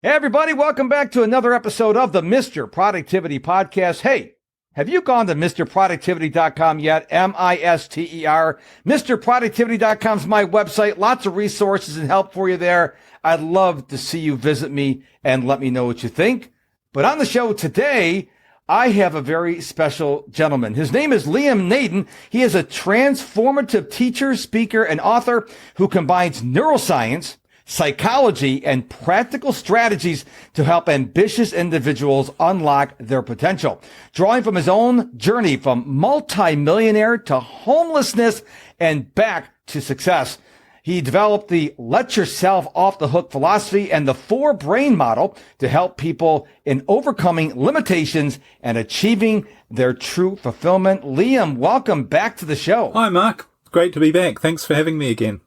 Hey, everybody, welcome back to another episode of the Mr. Productivity Podcast. Hey, have you gone to MrProductivity.com yet? M-I-S-T-E-R. MrProductivity.com is my website. Lots of resources and help for you there. I'd love to see you visit me and let me know what you think. But on the show today, I have a very special gentleman. His name is Naden. He is a transformative teacher, speaker, and author who combines neuroscience, psychology, and practical strategies to help ambitious individuals unlock their potential. Drawing from his own journey from multimillionaire to homelessness and back to success, he developed the Let Yourself Off the Hook philosophy and the 4-brain model to help people in overcoming limitations and achieving their true fulfillment. Liam, welcome back to the show. Hi, Mark. Great to be back. Thanks for having me again.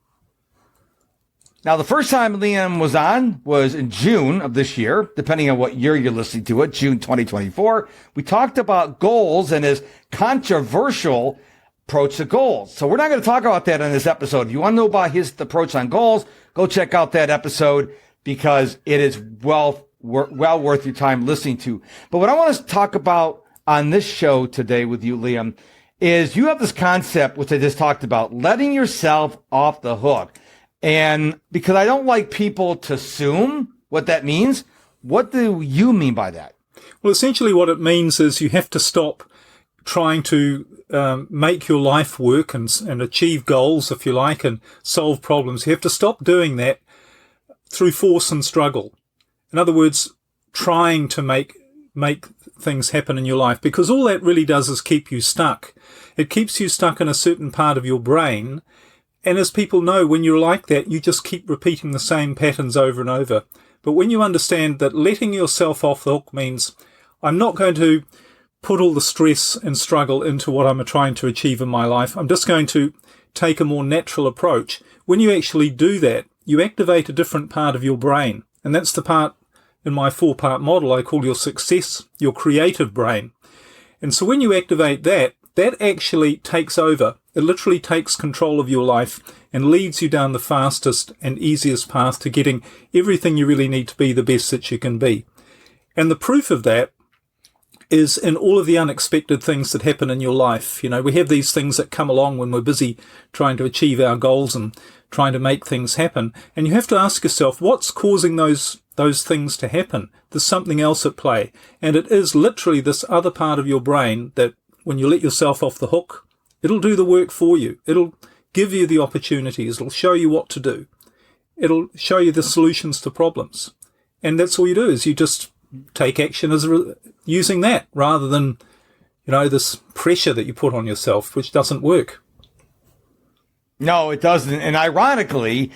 Now, the first time Liam was on was in June of this year, depending on what year you're listening to it, June 2024. We talked about goals and his controversial approach to goals. So we're not going to talk about that in this episode. If you want to know about his approach on goals, go check out that episode because it is well worth your time listening to. But what I want to talk about on this show today with you, Liam, is you have this concept, which I just talked about, letting yourself off the hook. And because I don't like people to assume what that means, what do you mean by that? Well, essentially what it means is you have to stop trying to make your life work and achieve goals, if you like, and solve problems. You have to stop doing that through force and struggle. In other words, trying to make things happen in your life, because all that really does is keep you stuck. It keeps you stuck in a certain part of your brain. And as people know, when you're like that, you just keep repeating the same patterns over and over. But when you understand that letting yourself off the hook means I'm not going to put all the stress and struggle into what I'm trying to achieve in my life. I'm just going to take a more natural approach. When you actually do that, you activate a different part of your brain. And that's the part in my 4-part model I call your success, your creative brain. And so when you activate that, that actually takes over. It literally takes control of your life and leads you down the fastest and easiest path to getting everything you really need to be the best that you can be. And the proof of that is in all of the unexpected things that happen in your life. You know, we have these things that come along when we're busy trying to achieve our goals and trying to make things happen. And you have to ask yourself, what's causing those things to happen? There's something else at play. And it is literally this other part of your brain that when you let yourself off the hook, it'll do the work for you. It'll give you the opportunities. It'll show you what to do. It'll show you the solutions to problems. And that's all you do is you just take action as using that rather than, this pressure that you put on yourself, which doesn't work. No, it doesn't. And ironically,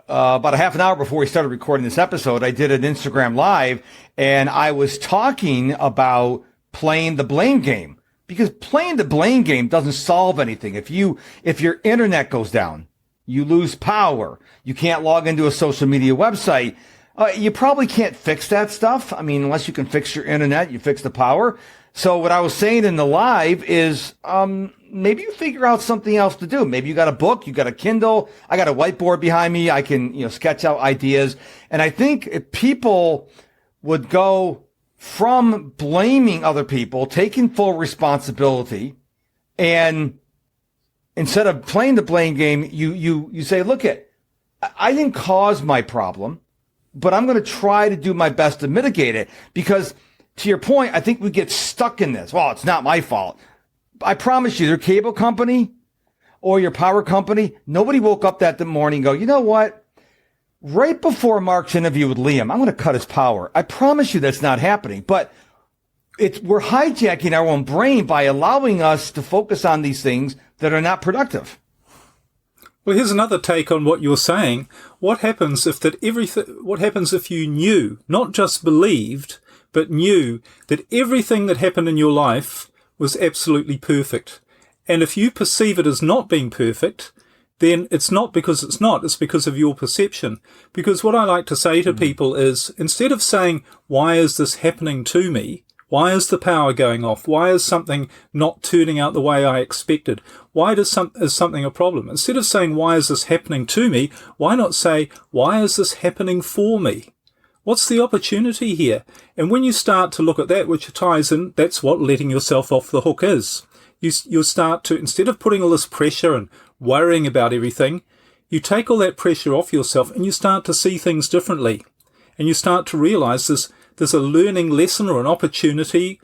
about a half an hour before we started recording this episode, I did an Instagram Live and I was talking about playing the blame game. Because playing the blame game doesn't solve anything. If your internet goes down, you lose power. You can't log into a social media website. You probably can't fix that stuff. I mean, unless you can fix your internet, you fix the power. So what I was saying in the live is, maybe you figure out something else to do. Maybe you got a book, you got a Kindle. I got a whiteboard behind me. I can, sketch out ideas. And I think if people would go from blaming other people, taking full responsibility, and instead of playing the blame game, you say, look I didn't cause my problem, but I'm going to try to do my best to mitigate it. Because to your point, I think we get stuck in this. Well, it's not my fault. I promise you, your cable company or your power company, nobody woke up that morning and go, you know what? Right before Mark's interview with Liam, I'm going to cut his power. I promise you that's not happening. But we're hijacking our own brain by allowing us to focus on these things that are not productive. Well, here's another take on what you're saying. What happens if you knew, not just believed, but knew that everything that happened in your life was absolutely perfect? And if you perceive it as not being perfect, then it's not because it's not, it's because of your perception. Because what I like to say to people is, instead of saying, why is this happening to me? Why is the power going off? Why is something not turning out the way I expected? Why is something a problem? Instead of saying, why is this happening to me? Why not say, why is this happening for me? What's the opportunity here? And when you start to look at that, which ties in, that's what letting yourself off the hook is. You'll start to, instead of putting all this pressure and worrying about everything, you take all that pressure off yourself and you start to see things differently. And you start to realize there's a learning lesson or an opportunity.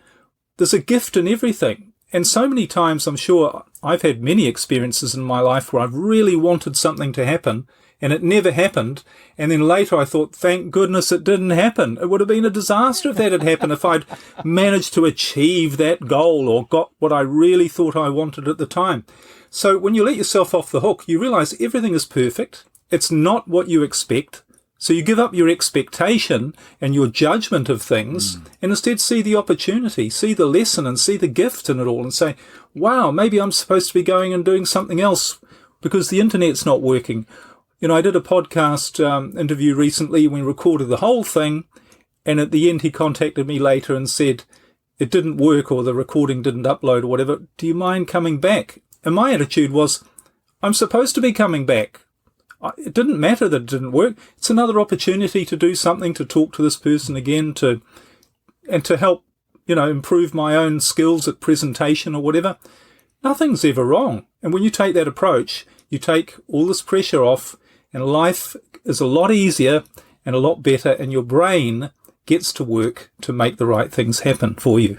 There's a gift in everything. And so many times, I'm sure I've had many experiences in my life where I've really wanted something to happen and it never happened. And then later I thought, thank goodness it didn't happen. It would have been a disaster if that had happened, if I'd managed to achieve that goal or got what I really thought I wanted at the time. So when you let yourself off the hook, you realize everything is perfect. It's not what you expect. So you give up your expectation and your judgment of things and instead see the opportunity, see the lesson and see the gift in it all and say, wow, maybe I'm supposed to be going and doing something else because the internet's not working. You know, I did a podcast interview recently. We recorded the whole thing, and at the end he contacted me later and said it didn't work or the recording didn't upload or whatever. Do you mind coming back? And my attitude was, I'm supposed to be coming back. It didn't matter that it didn't work. It's another opportunity to do something, to talk to this person again, to help, you know, improve my own skills at presentation or whatever. Nothing's ever wrong. And when you take that approach, you take all this pressure off, and life is a lot easier and a lot better, and your brain gets to work to make the right things happen for you.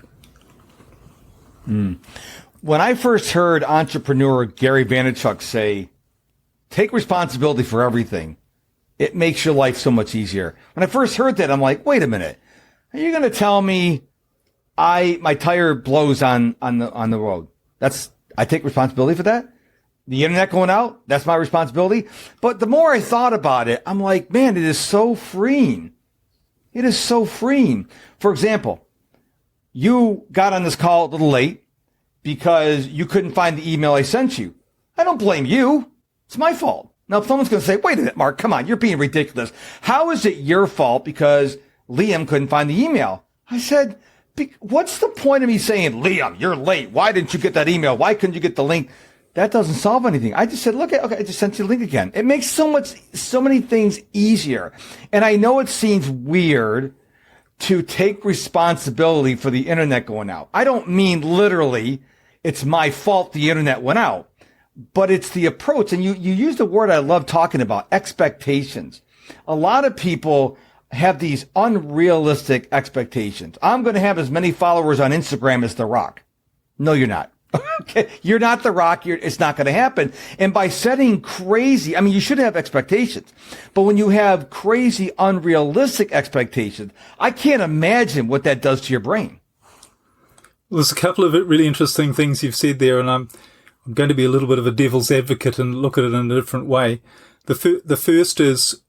When I first heard entrepreneur Gary Vaynerchuk say, take responsibility for everything, it makes your life so much easier. When I first heard that, I'm like, wait a minute. Are you going to tell me my tire blows on the road? I take responsibility for that? The internet going out, that's my responsibility. But the more I thought about it, I'm like, man, it is so freeing. It is so freeing. For example, you got on this call a little late because you couldn't find the email I sent you. I don't blame you. It's my fault. Now, if someone's going to say, wait a minute, Mark, come on, you're being ridiculous. How is it your fault because Liam couldn't find the email? I said, what's the point of me saying, Liam, you're late. Why didn't you get that email? Why couldn't you get the link? That doesn't solve anything. I just said, okay, I just sent you the link again. It makes so many things easier. And I know it seems weird to take responsibility for the internet going out. I don't mean literally it's my fault the internet went out. But it's the approach. And you used a word I love talking about, expectations. A lot of people have these unrealistic expectations. I'm going to have as many followers on Instagram as The Rock. No, you're not. Okay. You're not The Rock. It's not going to happen. And by setting crazy, I mean, you should have expectations, but when you have crazy, unrealistic expectations, I can't imagine what that does to your brain. Well, there's a couple of really interesting things you've said there, and I'm going to be a little bit of a devil's advocate and look at it in a different way. The first is,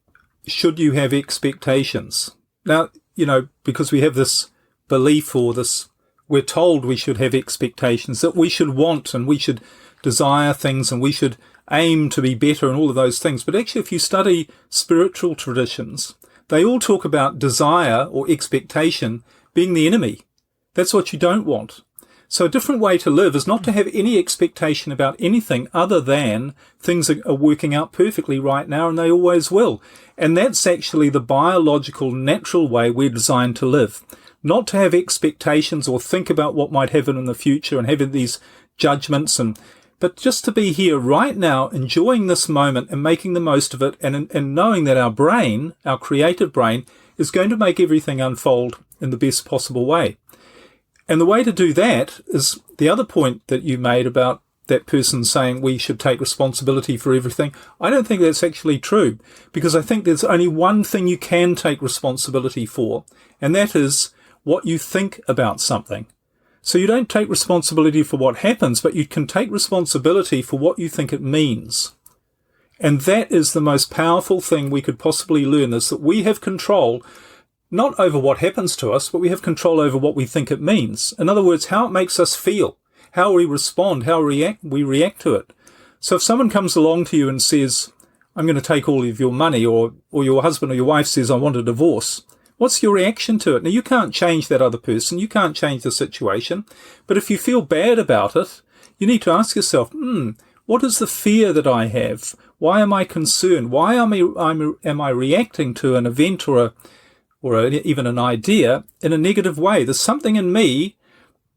should you have expectations? Now, you know, because we have this belief or this, we're told we should have expectations, that we should want and we should desire things and we should aim to be better and all of those things. But actually, if you study spiritual traditions, they all talk about desire or expectation being the enemy. That's what you don't want. So a different way to live is not to have any expectation about anything other than things are working out perfectly right now, and they always will. And that's actually the biological, natural way we're designed to live. Not to have expectations or think about what might happen in the future and having these judgments, but just to be here right now, enjoying this moment and making the most of it, and knowing that our brain, our creative brain, is going to make everything unfold in the best possible way. And the way to do that is the other point that you made about that person saying we should take responsibility for everything. I don't think that's actually true, because I think there's only one thing you can take responsibility for, and that is what you think about something. So you don't take responsibility for what happens, but you can take responsibility for what you think it means. And that is the most powerful thing we could possibly learn, is that we have control not over what happens to us, but we have control over what we think it means. In other words, how it makes us feel, how we respond, how we react to it. So if someone comes along to you and says, I'm going to take all of your money, or your husband or your wife says, I want a divorce, what's your reaction to it? Now, you can't change that other person. You can't change the situation. But if you feel bad about it, you need to ask yourself, what is the fear that I have? Why am I concerned? Why am I reacting to an event or or even an idea in a negative way. There's something in me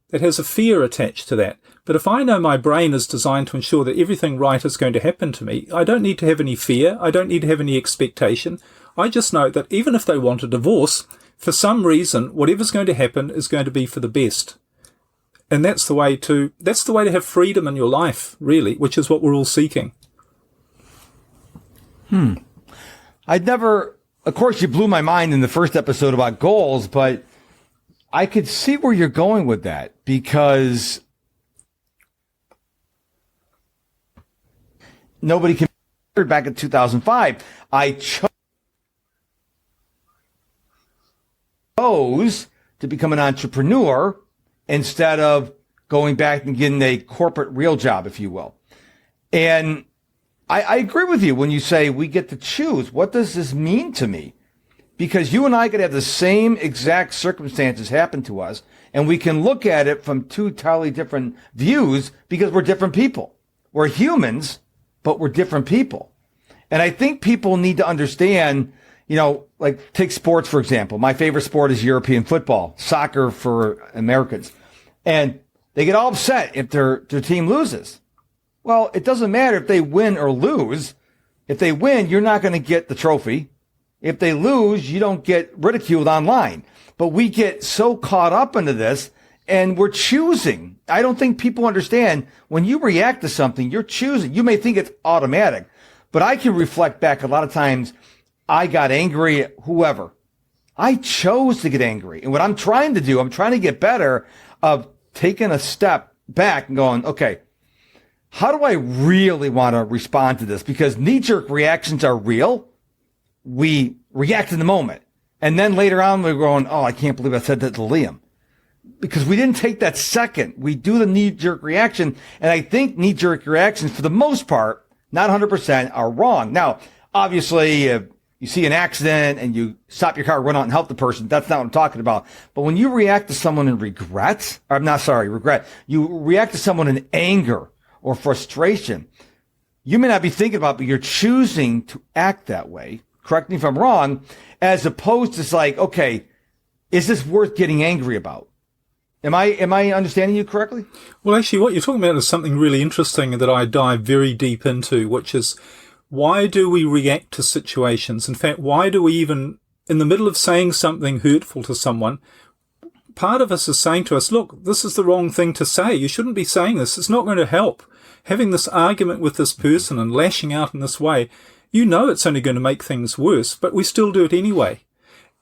that has a fear attached to that. But if I know my brain is designed to ensure that everything right is going to happen to me, I don't need to have any fear. I don't need to have any expectation. I just know that even if they want a divorce, for some reason, whatever's going to happen is going to be for the best. And that's the way to have freedom in your life, really, which is what we're all seeking. Of course, you blew my mind in the first episode about goals, but I could see where you're going with that, because nobody can. Back in 2005, I chose to become an entrepreneur instead of going back and getting a corporate real job, if you will. And I agree with you when you say we get to choose. What does this mean to me? Because you and I could have the same exact circumstances happen to us, and we can look at it from two entirely different views because we're different people. We're humans, but we're different people. And I think people need to understand, like take sports, for example. My favorite sport is European football, soccer for Americans. And they get all upset if their team loses. Well, it doesn't matter if they win or lose. If they win, you're not going to get the trophy. If they lose, you don't get ridiculed online. But we get so caught up into this, and we're choosing. I don't think people understand when you react to something, you're choosing. You may think it's automatic, but I can reflect back a lot of times I got angry at whoever. I chose to get angry. And what I'm trying to do, I'm trying to get better of taking a step back and going, okay, how do I really want to respond to this? Because knee-jerk reactions are real. We react in the moment. And then later on, we're going, oh, I can't believe I said that to Liam. Because we didn't take that second. We do the knee-jerk reaction. And I think knee-jerk reactions, for the most part, not 100%, are wrong. Now, obviously, if you see an accident and you stop your car, run out and help the person, that's not what I'm talking about. But when you react to someone in regret, you react to someone in anger or frustration, you may not be thinking about it, but you're choosing to act that way. Correct me if I'm wrong, as opposed to like, okay, is this worth getting angry about? Am I understanding you correctly? Well, actually, what you're talking about is something really interesting that I dive very deep into, which is why do we react to situations? In fact, why do we even, in the middle of saying something hurtful to someone, part of us is saying to us, look, this is the wrong thing to say. You shouldn't be saying this. It's not going to help. Having this argument with this person and lashing out in this way, you know it's only going to make things worse, but we still do it anyway.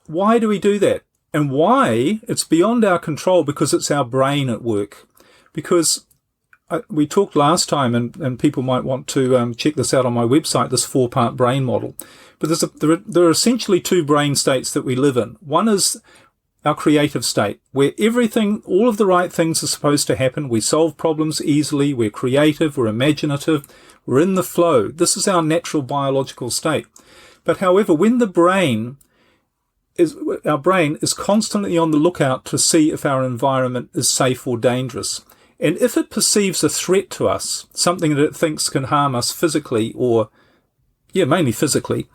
Why do we do that? And why? It's beyond our control, because it's our brain at work. Because we talked last time, and people might want to check this out on my website, this 4-part brain model. But there are essentially 2 brain states that we live in. One is our creative state, where all of the right things are supposed to happen. We solve problems easily. We're creative. We're imaginative. We're in the flow. This is our natural biological state. But however, when our brain is constantly on the lookout to see if our environment is safe or dangerous. And if it perceives a threat to us, something that it thinks can harm us physically mainly physically,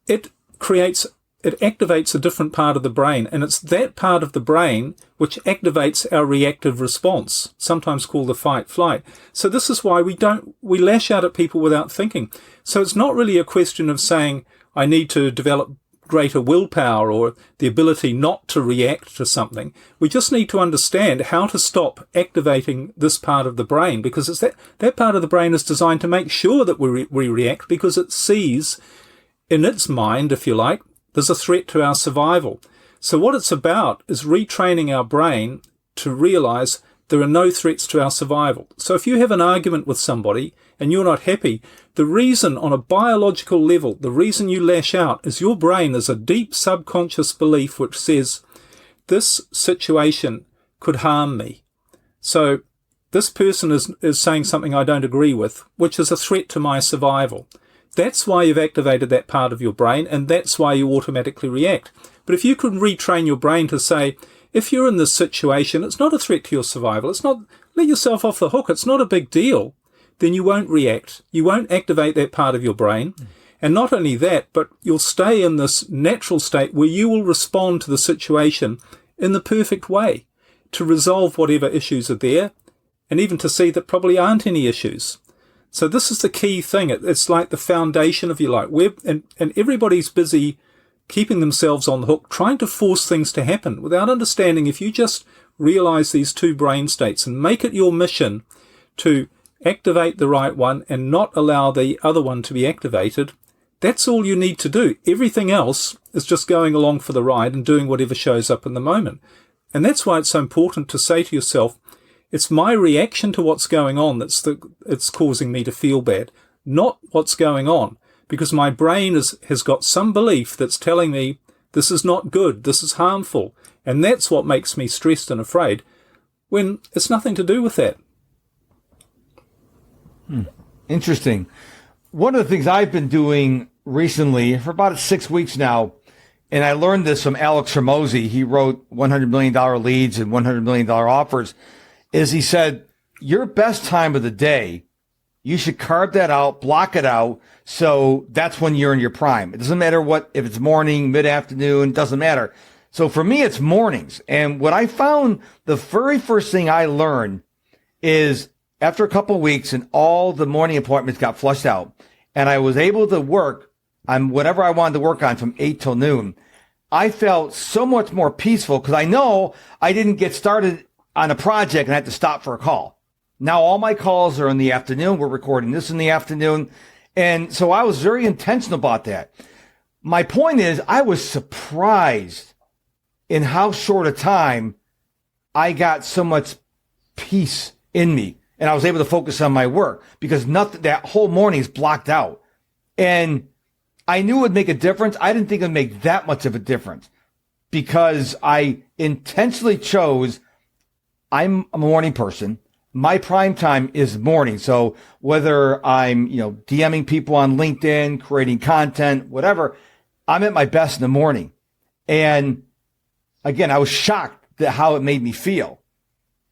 it activates a different part of the brain. And it's that part of the brain which activates our reactive response, sometimes called the fight-flight. So this is why we lash out at people without thinking. So it's not really a question of saying, I need to develop greater willpower or the ability not to react to something. We just need to understand how to stop activating this part of the brain, because it's that part of the brain is designed to make sure that we react, because it sees in its mind, if you like, there's a threat to our survival. So what it's about is retraining our brain to realize there are no threats to our survival. So if you have an argument with somebody and you're not happy, the reason on a biological level, the reason you lash out is your brain has a deep subconscious belief which says, this situation could harm me. So this person is saying something I don't agree with, which is a threat to my survival. That's why you've activated that part of your brain, and that's why you automatically react. But if you could retrain your brain to say, if you're in this situation, it's not a threat to your survival. It's not, let yourself off the hook. It's not a big deal. Then you won't react. You won't activate that part of your brain. And not only that, but you'll stay in this natural state where you will respond to the situation in the perfect way to resolve whatever issues are there, and even to see that probably aren't any issues. So this is the key thing. It's like the foundation of your life. And everybody's busy keeping themselves on the hook, trying to force things to happen without understanding if you just realize these two brain states and make it your mission to activate the right one and not allow the other one to be activated, that's all you need to do. Everything else is just going along for the ride and doing whatever shows up in the moment. And that's why it's so important to say to yourself, it's my reaction to what's going on it's causing me to feel bad, not what's going on, because my brain has got some belief that's telling me this is not good, this is harmful, and that's what makes me stressed and afraid, when it's nothing to do with that. Interesting. One of the things I've been doing recently for about 6 weeks now, and I learned this from Alex Hormozi, he wrote $100 million leads and $100 million offers, is he said, your best time of the day, you should carve that out, block it out, so that's when you're in your prime. It doesn't matter if it's morning, mid-afternoon, it doesn't matter. So for me, it's mornings. And what I found, the very first thing I learned is after a couple of weeks and all the morning appointments got flushed out, and I was able to work on whatever I wanted to work on from 8 till noon, I felt so much more peaceful because I know I didn't get started on a project and I had to stop for a call. Now all my calls are in the afternoon. We're recording this in the afternoon. And so I was very intentional about that. My point is, I was surprised in how short a time I got so much peace in me. And I was able to focus on my work because that whole morning is blocked out. And I knew it would make a difference. I didn't think it would make that much of a difference because I intentionally chose, I'm a morning person. My prime time is morning. So whether I'm, DMing people on LinkedIn, creating content, whatever, I'm at my best in the morning. And again, I was shocked at how it made me feel.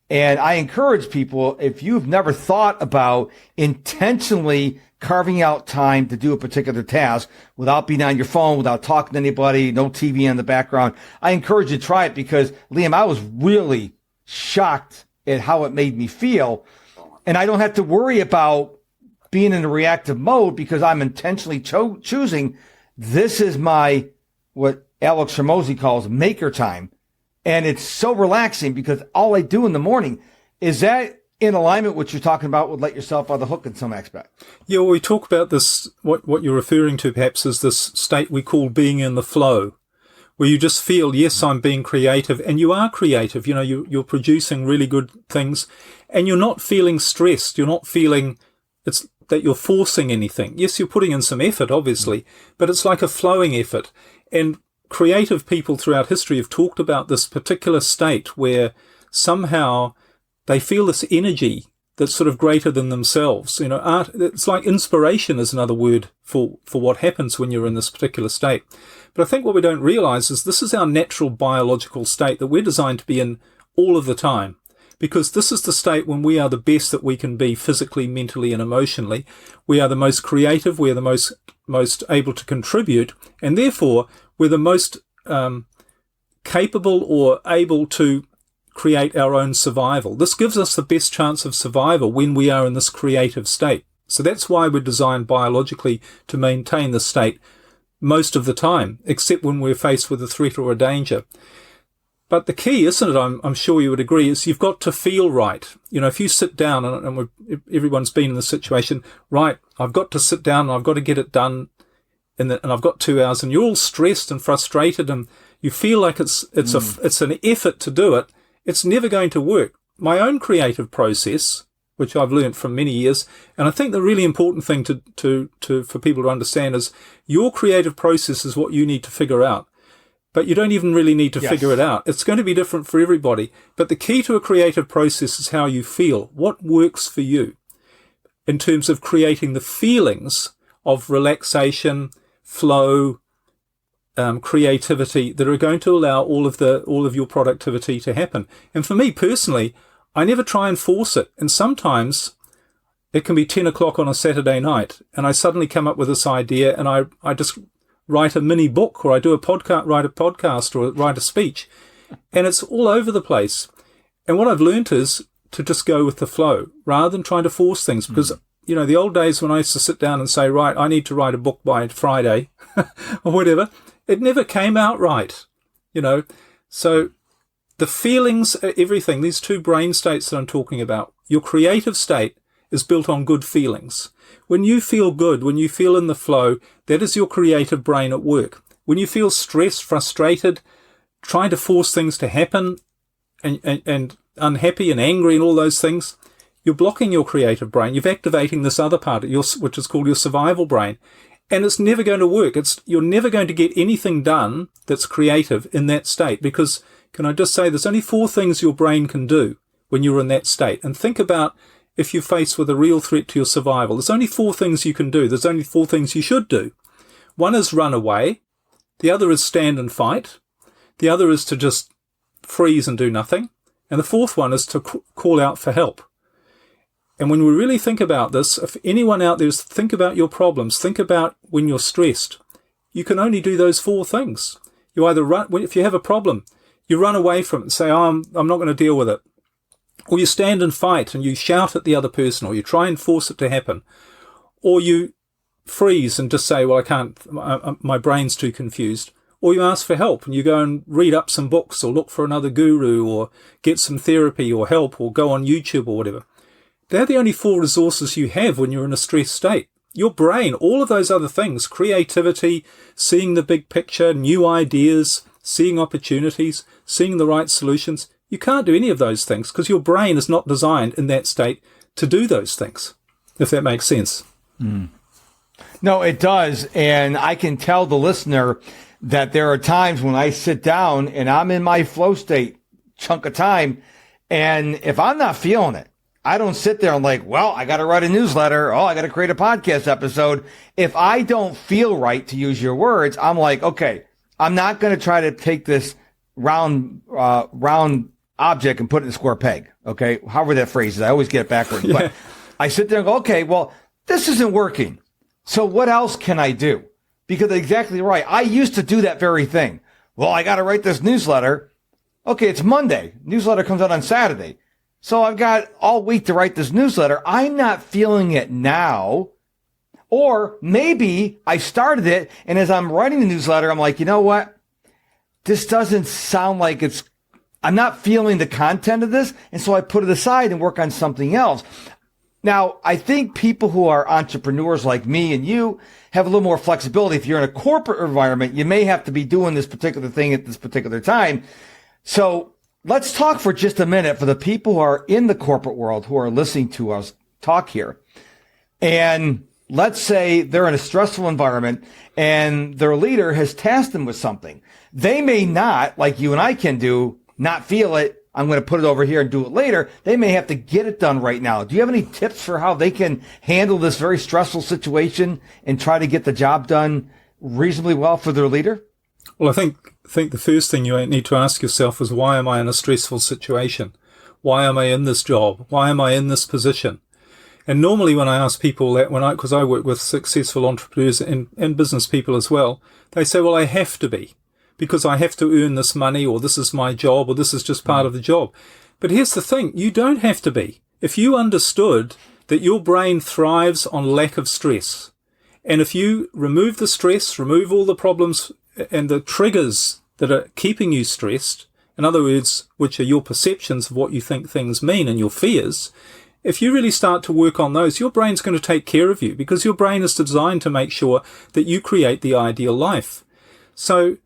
And I encourage people, if you've never thought about intentionally carving out time to do a particular task without being on your phone, without talking to anybody, no TV in the background, I encourage you to try it because, Liam, I was really shocked at how it made me feel. And I don't have to worry about being in a reactive mode because I'm intentionally choosing this is my, what Alex Hormozi calls maker time. And it's so relaxing because all I do in the morning is that in alignment with what you're talking about would let yourself on the hook in some aspect. Yeah, well, we talk about this, what you're referring to perhaps is this state we call being in the flow, where you just feel, yes, I'm being creative, and you are creative. You're producing really good things, and you're not feeling stressed. You're not feeling it's that you're forcing anything. Yes, you're putting in some effort, obviously, but it's like a flowing effort. And creative people throughout history have talked about this particular state where somehow they feel this energy that's sort of greater than themselves. Art, it's like inspiration is another word for what happens when you're in this particular state. But I think what we don't realize is this is our natural biological state that we're designed to be in all of the time, because this is the state when we are the best that we can be physically, mentally, and emotionally. We are the most creative. We are the most able to contribute, and therefore we're the most capable or able to create our own survival. This gives us the best chance of survival when we are in this creative state. So that's why we're designed biologically to maintain the state most of the time, except when we're faced with a threat or a danger. But the key, isn't it, I'm sure you would agree, is you've got to feel right. If you sit down, and everyone's been in the situation, right, I've got to sit down and I've got to get it done, and I've got 2 hours, and you're all stressed and frustrated and you feel like it's an effort to do it, it's never going to work. My own creative process, which I've learned from many years, and I think the really important thing for people to understand is your creative process is what you need to figure out. But you don't even really need to figure it out. It's going to be different for everybody. But the key to a creative process is how you feel. What works for you in terms of creating the feelings of relaxation, flow, creativity that are going to allow all of your productivity to happen. And for me personally, I never try and force it. And sometimes It can be 10 o'clock on a Saturday night, and I suddenly come up with this idea, and I just write a mini book, or I do write a podcast, or write a speech, and it's all over the place. And what I've learned is to just go with the flow rather than trying to force things, because the old days when I used to sit down and say, right, I need to write a book by Friday or whatever, it never came out right, So the feelings, everything, these two brain states that I'm talking about, your creative state is built on good feelings. When you feel good, when you feel in the flow, that is your creative brain at work. When you feel stressed, frustrated, trying to force things to happen, and unhappy and angry and all those things, you're blocking your creative brain. You're activating this other part, which is called your survival brain. And it's never going to work. You're never going to get anything done that's creative in that state, because, can I just say, there's only 4 things your brain can do when you're in that state. And think about if you're faced with a real threat to your survival. There's only 4 things you can do. There's only 4 things you should do. One is run away. The other is stand and fight. The other is to just freeze and do nothing. And the 4th one is to call out for help. And when we really think about this, if anyone out there is, think about your problems, think about when you're stressed, you can only do those 4 things. You either run, if you have a problem, you run away from it and say, oh, I'm not going to deal with it. Or you stand and fight and you shout at the other person, or you try and force it to happen. Or you freeze and just say, well, I can't, my brain's too confused. Or you ask for help and you go and read up some books, or look for another guru, or get some therapy or help, or go on YouTube or whatever. They're the only 4 resources you have when you're in a stressed state. Your brain, all of those other things, creativity, seeing the big picture, new ideas, seeing opportunities, seeing the right solutions, you can't do any of those things because your brain is not designed in that state to do those things, if that makes sense. No, it does. And I can tell the listener that there are times when I sit down and I'm in my flow state chunk of time, and if I'm not feeling it, I don't sit there and like, well, I got to write a newsletter. Oh, I got to create a podcast episode. If I don't feel right, to use your words, I'm like, okay, I'm not going to try to take this round object and put it in a square peg. Okay. However that phrase is, I always get it backwards, Yeah. But I sit there and go, okay, well, this isn't working. So what else can I do? Because exactly right. I used to do that very thing. Well, I got to write this newsletter. Okay. It's Monday. Newsletter comes out on Saturday. So I've got all week to write this newsletter. I'm not feeling it now. Or maybe I started it, and as I'm writing the newsletter, I'm like, you know what? This doesn't sound like I'm not feeling the content of this. And so I put it aside and work on something else. Now, I think people who are entrepreneurs like me and you have a little more flexibility. If you're in a corporate environment, you may have to be doing this particular thing at this particular time. So let's talk for just a minute for the people who are in the corporate world who are listening to us talk here. And let's say they're in a stressful environment and their leader has tasked them with something. They may not, like you and I can do, not feel it. I'm going to put it over here and do it later. They may have to get it done right now. Do you have any tips for how they can handle this very stressful situation and try to get the job done reasonably well for their leader? Well, I think the first thing you need to ask yourself is, why am I in a stressful situation? Why am I in this job? Why am I in this position? And normally when I ask people that, because I work with successful entrepreneurs and business people as well, they say, well, I have to be, because I have to earn this money, or this is my job, or this is just part of the job. But here's the thing, you don't have to be. If you understood that your brain thrives on lack of stress, and if you remove the stress, remove all the problems and the triggers that are keeping you stressed, in other words, which are your perceptions of what you think things mean and your fears, if you really start to work on those, your brain's going to take care of you, because your brain is designed to make sure that you create the ideal life. So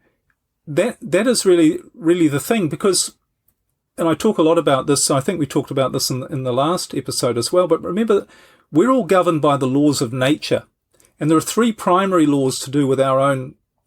that is really the thing, because, and I talk a lot about this, I think we talked about this in the last episode as well, but remember, we're all governed by the laws of nature. And there are 3 primary laws to do with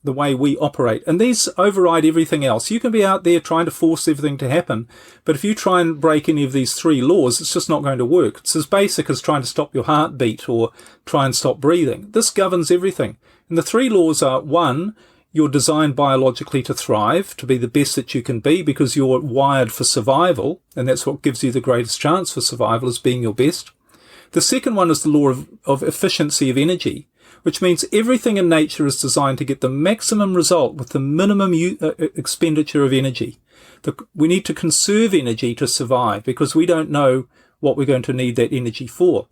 the way we operate. And these override everything else. You can be out there trying to force everything to happen, but if you try and break any of these 3 laws, it's just not going to work. It's as basic as trying to stop your heartbeat or try and stop breathing. This governs everything. And the 3 laws are: 1, you're designed biologically to thrive, to be the best that you can be, because you're wired for survival, and that's what gives you the greatest chance for survival, is being your best. The second one is the law of efficiency of energy, which means everything in nature is designed to get the maximum result with the minimum expenditure of energy. We need to conserve energy to survive because we don't know what we're going to need that energy for.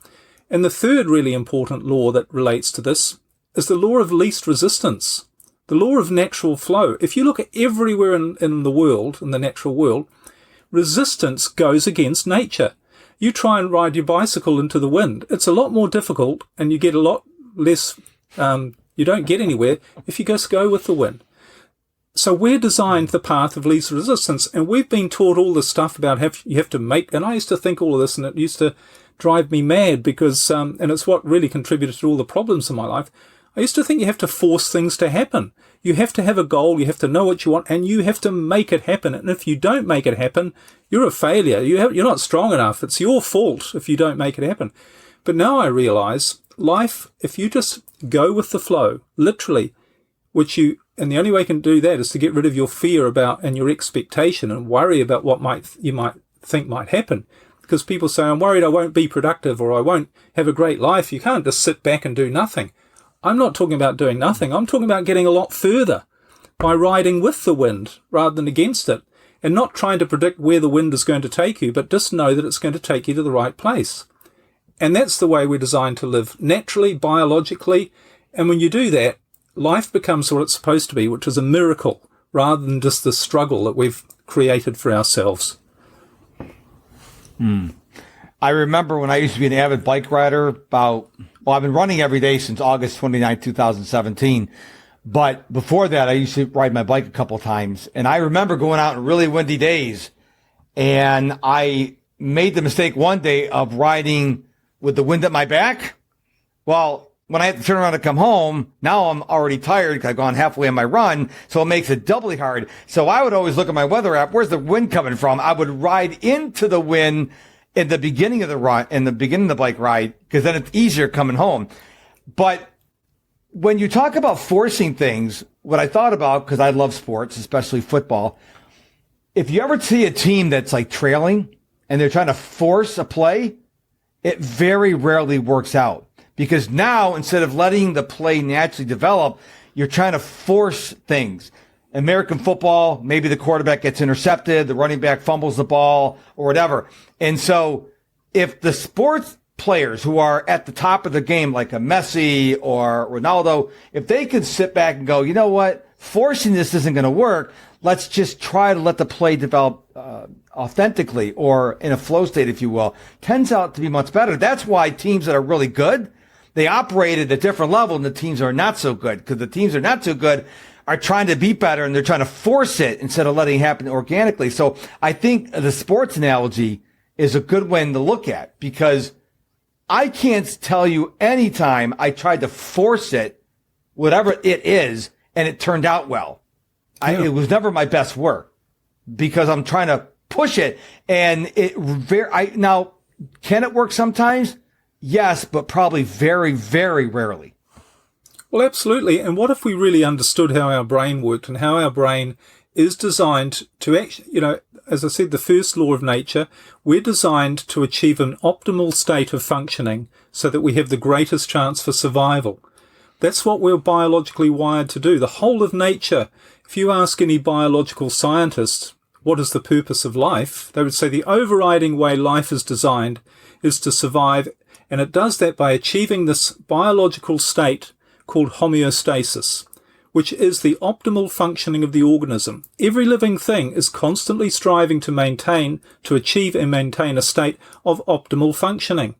And the third really important law that relates to this is the law of least resistance, the law of natural flow. If you look at everywhere in the world, in the natural world, resistance goes against nature. You try and ride your bicycle into the wind. It's a lot more difficult and you get a lot less, you don't get anywhere if you just go with the wind. So we're designed the path of least resistance, and we've been taught all this stuff about you have to make, and I used to think all of this and it used to drive me mad because, and it's what really contributed to all the problems in my life. I used to think you have to force things to happen. You have to have a goal, you have to know what you want, and you have to make it happen. And if you don't make it happen, you're a failure. You're not strong enough. It's your fault if you don't make it happen. But now I realize life, if you just go with the flow, literally, and the only way you can do that is to get rid of your fear about and your expectation and worry about what you might think might happen. Because people say, I'm worried I won't be productive or I won't have a great life. You can't just sit back and do nothing. I'm not talking about doing nothing. I'm talking about getting a lot further by riding with the wind rather than against it, and not trying to predict where the wind is going to take you, but just know that it's going to take you to the right place. And that's the way we're designed to live, naturally, biologically. And when you do that, life becomes what it's supposed to be, which is a miracle rather than just the struggle that we've created for ourselves. I remember when I used to be an avid bike rider I've been running every day since August 29, 2017. But before that, I used to ride my bike a couple times. And I remember going out on really windy days. And I made the mistake one day of riding with the wind at my back. Well, when I had to turn around to come home, now I'm already tired because I've gone halfway on my run. So it makes it doubly hard. So I would always look at my weather app. Where's the wind coming from? I would ride into the wind in the beginning of the run, in the beginning of the bike ride, because then it's easier coming home. But when you talk about forcing things, what I thought about, because I love sports, especially football, if you ever see a team that's like trailing and they're trying to force a play, it very rarely works out. Because now, instead of letting the play naturally develop, you're trying to force things. American football, maybe the quarterback gets intercepted, the running back fumbles the ball, or whatever. And so if the sports players who are at the top of the game, like a Messi or Ronaldo, if they could sit back and go, you know what, forcing this isn't going to work. Let's just try to let the play develop authentically, or in a flow state, if you will, tends out to be much better. That's why teams that are really good, they operate at a different level than the teams that are not so good, because the teams that are not so good are trying to be better and they're trying to force it instead of letting it happen organically. So I think the sports analogy is a good one to look at, because I can't tell you any time I tried to force it, whatever it is, and it turned out well. Yeah. It was never my best work because I'm trying to push it. And now, can it work sometimes? Yes, but probably very, very rarely. Well, absolutely. And what if we really understood how our brain worked and how our brain is designed to actually, as I said, the first law of nature, we're designed to achieve an optimal state of functioning so that we have the greatest chance for survival. That's what we're biologically wired to do. The whole of nature, if you ask any biological scientist, what is the purpose of life? They would say the overriding way life is designed is to survive. And it does that by achieving this biological state called homeostasis, which is the optimal functioning of the organism. Every living thing is constantly striving to achieve and maintain a state of optimal functioning.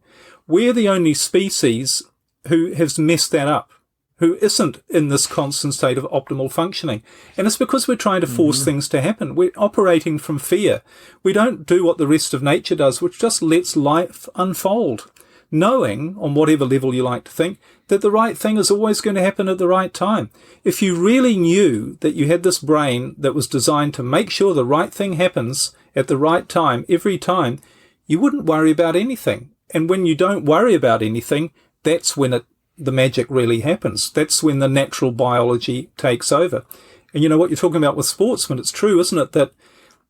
We're the only species who has messed that up, who isn't in this constant state of optimal functioning. And it's because we're trying to force things to happen. We're operating from fear. We don't do what the rest of nature does, which just lets life unfold, knowing, on whatever level you like to think, that the right thing is always going to happen at the right time. If you really knew that you had this brain that was designed to make sure the right thing happens at the right time, every time, you wouldn't worry about anything. And when you don't worry about anything, that's when the magic really happens. That's when the natural biology takes over. And you know what you're talking about with sportsmen, it's true, isn't it, that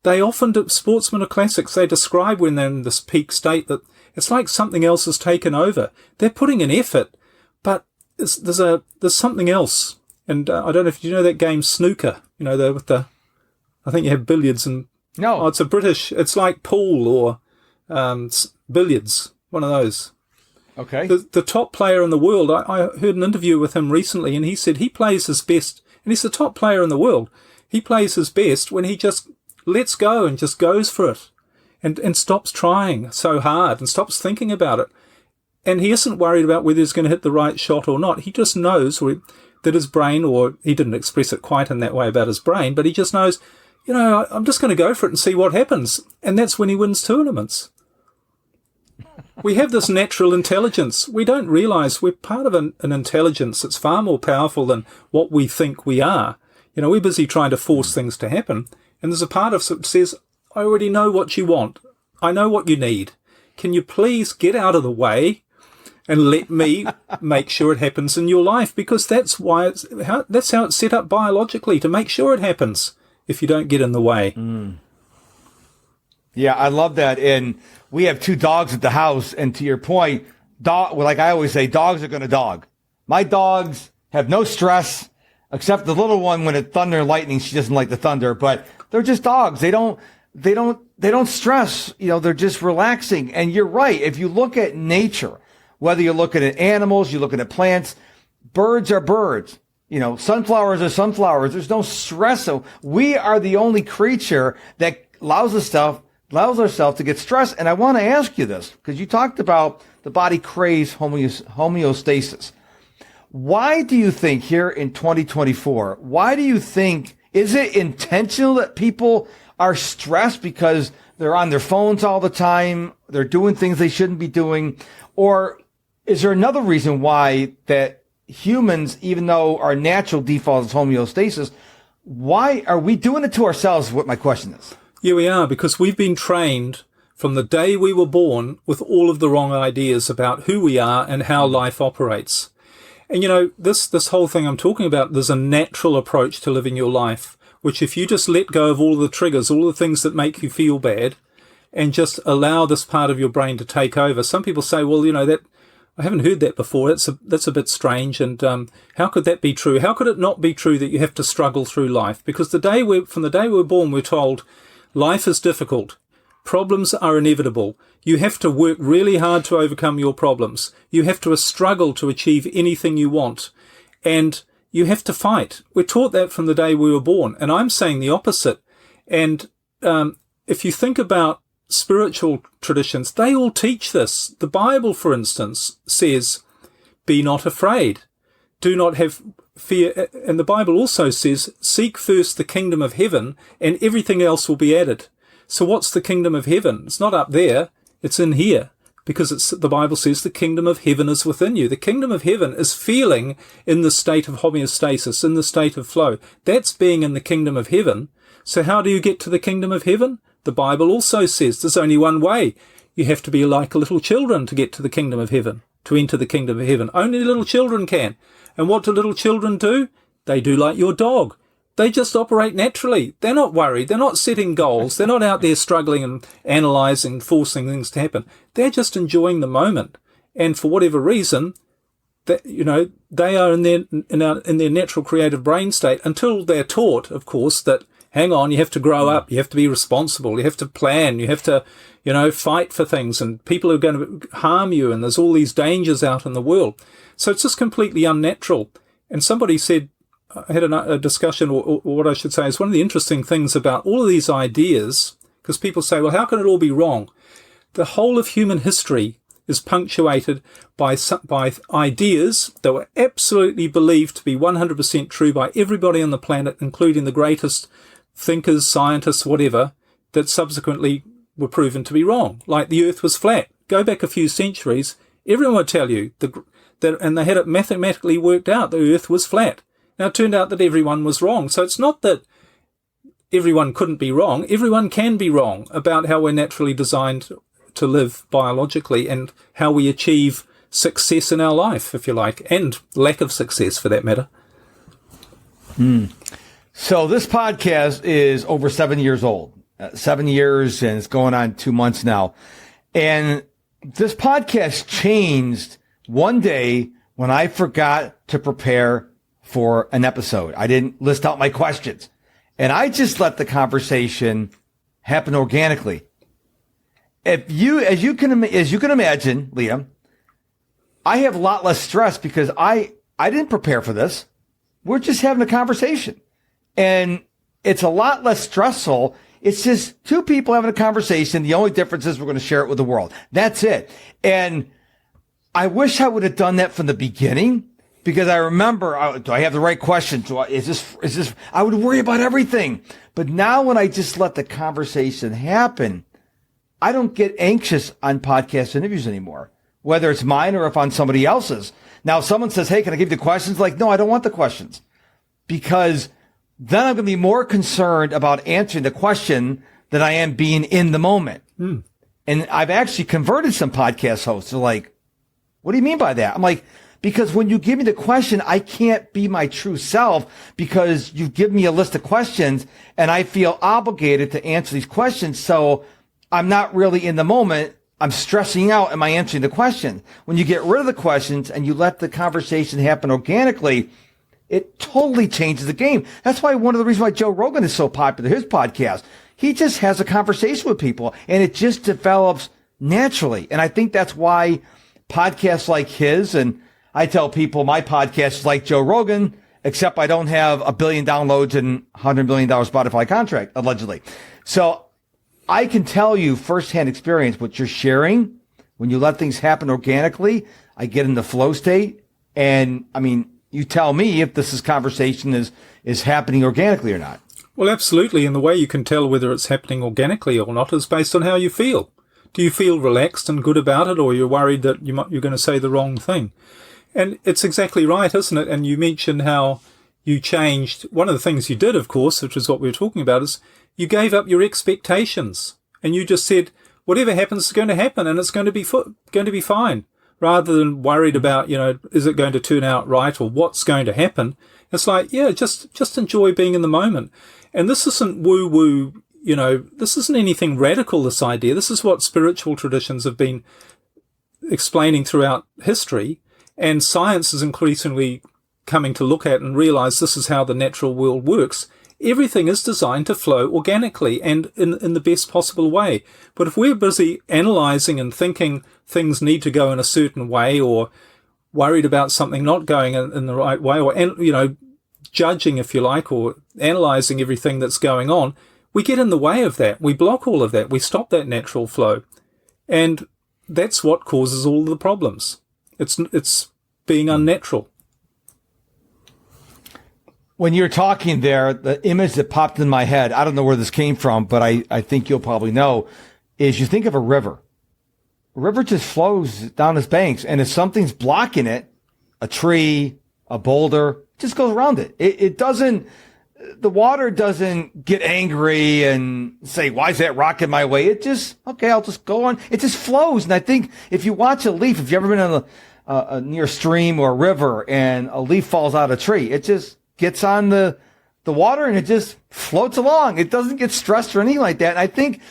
they often, sportsmen are classics, they describe when they're in this peak state that It's like something else has taken over. They're putting in effort, but there's something else. And I don't know if you know that game snooker. You know, I think you have billiards and No. it's it's like pool or billiards, one of those. Okay. The top player in the world, I heard an interview with him recently, and he said he plays his best, and he's the top player in the world. He plays his best when he just lets go and just goes for it and stops trying so hard and stops thinking about it. And he isn't worried about whether he's going to hit the right shot or not. He just knows that his brain, or he didn't express it quite in that way about his brain, but he just knows, you know, I'm just going to go for it and see what happens. And that's when he wins tournaments. We have this natural intelligence. We don't realize we're part of an intelligence that's far more powerful than what we think we are. You know, we're busy trying to force things to happen. And there's a part of us that says, I already know what you want. I know what you need. Can you please get out of the way and let me make sure it happens in your life? Because that's how it's set up biologically, to make sure it happens if you don't get in the way. Yeah, I love that. And we have 2 dogs at the house. And to your point, like I always say, dogs are going to dog. My dogs have no stress, except the little one when it's thunder and lightning. She doesn't like the thunder, but they're just dogs. They don't stress. You know, they're just relaxing. And you're right. If you look at nature, whether you're looking at animals, you're looking at plants, birds are birds. You know, sunflowers are sunflowers. There's no stress. So we are the only creature that allows ourselves to get stressed. And I want to ask you this, because you talked about the body craves homeostasis. Why do you think here in 2024, is it intentional that people are stressed because they're on their phones all the time, they're doing things they shouldn't be doing? Or is there another reason why that humans, even though our natural default is homeostasis, why are we doing it to ourselves, is what my question is. Yeah, we are, because we've been trained from the day we were born with all of the wrong ideas about who we are and how life operates. And, you know, this whole thing I'm talking about, there's a natural approach to living your life, which if you just let go of all the triggers, all the things that make you feel bad, and just allow this part of your brain to take over. Some people say, well, you know, that I haven't heard that before. That's a bit strange. And how could that be true? How could it not be true that you have to struggle through life? Because from the day we were born, we're told life is difficult. Problems are inevitable. You have to work really hard to overcome your problems. You have to struggle to achieve anything you want. And you have to fight. We're taught that from the day we were born. And I'm saying the opposite. And if you think about spiritual traditions, they all teach this. The Bible, for instance, says, be not afraid. Do not have fear. And the Bible also says, seek first the kingdom of heaven and everything else will be added. So what's the kingdom of heaven? It's not up there. It's in here, because the Bible says the kingdom of heaven is within you. The kingdom of heaven is feeling in the state of homeostasis, in the state of flow. That's being in the kingdom of heaven. So how do you get to the kingdom of heaven? The Bible also says there's only one way. You have to be like little children to get to the kingdom of heaven, to enter the kingdom of heaven. Only little children can. And what do little children do? They do like your dog. They just operate naturally. They're not worried. They're not setting goals. They're not out there struggling and analysing, forcing things to happen. They're just enjoying the moment. And for whatever reason, that, you know, they are in their natural creative brain state until they're taught, of course, that hang on, you have to grow up, you have to be responsible, you have to plan, you have to, you know, fight for things, and people are going to harm you, and there's all these dangers out in the world. So it's just completely unnatural. And somebody said, I had a discussion, or what I should say is one of the interesting things about all of these ideas, because people say, well, how can it all be wrong? The whole of human history is punctuated by ideas that were absolutely believed to be 100% true by everybody on the planet, including the greatest thinkers, scientists, whatever, that subsequently were proven to be wrong. Like the earth was flat. Go back a few centuries, everyone would tell you that, and they had it mathematically worked out, the earth was flat. Now, it turned out that everyone was wrong. So it's not that everyone couldn't be wrong. Everyone can be wrong about how we're naturally designed to live biologically and how we achieve success in our life, if you like, and lack of success for that matter. So this podcast is over 7 years old, 7 years, and it's going on 2 months now. And This podcast changed one day when I forgot to prepare for an episode. I didn't list out my questions, and I just let the conversation happen organically. As you can imagine, Liam, I have a lot less stress because I didn't prepare for this. We're just having a conversation, and it's a lot less stressful. It's just two people having a conversation. The only difference is we're going to share it with the world. That's it. And I wish I would have done that from the beginning, because I remember, do I have the right questions? Is this, I would worry about everything. But now when I just let the conversation happen, I don't get anxious on podcast interviews anymore, whether it's mine or if on somebody else's. Now, if someone says, hey, can I give you the questions? Like, no, I don't want the questions, because then I'm going to be more concerned about answering the question than I am being in the moment. And I've actually converted some podcast hosts. They're like, what do you mean by that? I'm like, because when you give me the question, I can't be my true self, because you give me a list of questions and I feel obligated to answer these questions. So I'm not really in the moment. I'm stressing out. Am I answering the question? When you get rid of the questions and you let the conversation happen organically, it totally changes the game. That's why one of the reasons why Joe Rogan is so popular, his podcast, he just has a conversation with people and it just develops naturally. And I think that's why podcasts like his, and I tell people my podcast is like Joe Rogan, except I don't have 1 billion downloads and $100 million Spotify contract, allegedly. So I can tell you firsthand experience what you're sharing. When you let things happen organically, I get in the flow state. And I mean, you tell me if this conversation is happening organically or not. Well, absolutely. And the way you can tell whether it's happening organically or not is based on how you feel. Do you feel relaxed and good about it, or you're worried that you're going to say the wrong thing? And it's exactly right, isn't it? And you mentioned how you changed. One of the things you did, of course, which is what we were talking about, is you gave up your expectations and you just said, whatever happens is going to happen and it's going to be fine. Rather than worried about, is it going to turn out right or what's going to happen? It's like, yeah, just enjoy being in the moment. And this isn't woo-woo, this isn't anything radical, this idea. This is what spiritual traditions have been explaining throughout history. And science is increasingly coming to look at and realize this is how the natural world works. Everything is designed to flow organically and in the best possible way. But if we're busy analyzing and thinking things need to go in a certain way, or worried about something not going in the right way, or, judging, if you like, or analyzing everything that's going on, we get in the way of that. We block all of that. We stop that natural flow. And that's what causes all the problems. It's being unnatural. When you're talking there, the image that popped in my head, I don't know where this came from, but I think you'll probably know, is you think of a river. A river just flows down its banks, and if something's blocking it, a tree, a boulder, just goes around it. It doesn't, the water doesn't get angry and say, why is that rock in my way? It just, okay, I'll just go on. It just flows. And I think if you watch a leaf, if you've ever been on near a stream or a river and a leaf falls out of a tree, it just gets on the water and it just floats along. It doesn't get stressed or anything like that. And I think